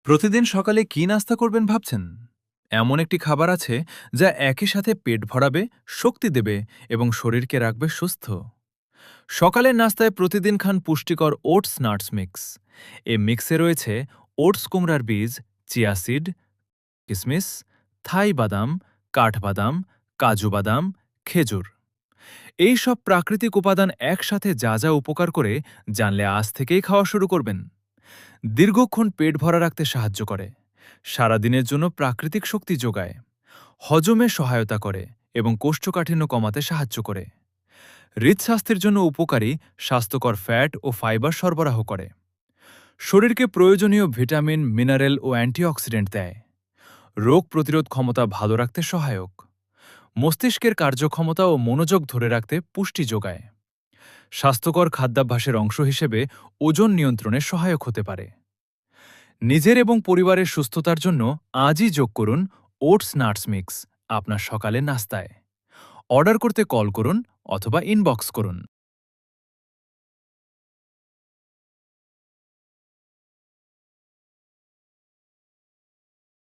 প্রতিদিন সকালে কি নাস্তা করবেন ভাবছেন? এমন একটি খাবার আছে যা একই সাথে পেট ভরাবে, শক্তি দেবে এবং শরীরকে রাখবে সুস্থ। সকালের নাস্তায় প্রতিদিন খান পুষ্টিকর ওটস নাটস মিক্স। এ মিক্সে রয়েছে ওটস কুমড়ার বীজ, চিয়া সিড, কিসমিস, থাই বাদাম, কাঠবাদাম, কাজু বাদাম, খেজুর। এই সব প্রাকৃতিক উপাদান একসাথে যা যা উপকার করে জানলে আজ থেকেই খাওয়া শুরু করবেন। দীর্ঘক্ষণ পেট ভরা রাখতে সাহায্য করে, সারাদিনের জন্য প্রাকৃতিক শক্তি যোগায়, হজমে সহায়তা করে এবং কোষ্ঠকাঠিন্য কমাতে সাহায্য করে। হৃদস্বাস্থ্যের জন্য উপকারী, স্বাস্থ্যকর ফ্যাট ও ফাইবার সরবরাহ করে। শরীরকে প্রয়োজনীয় ভিটামিন, মিনারেল ও অ্যান্টিঅক্সিডেন্ট দেয়। রোগ প্রতিরোধ ক্ষমতা ভালো রাখতে সহায়ক। মস্তিষ্কের কার্যক্ষমতা ও মনোযোগ ধরে রাখতে পুষ্টি যোগায়। স্বাস্থ্যকর খাদ্যাভ্যাসের অংশ হিসেবে ওজন নিয়ন্ত্রণে সহায়ক হতে পারে। নিজের এবং পরিবারের সুস্থতার জন্য আজই যোগ করুন ওটস নাটস মিক্স আপনার সকালের নাস্তায়। অর্ডার করতে কল করুন অথবা ইনবক্স করুন।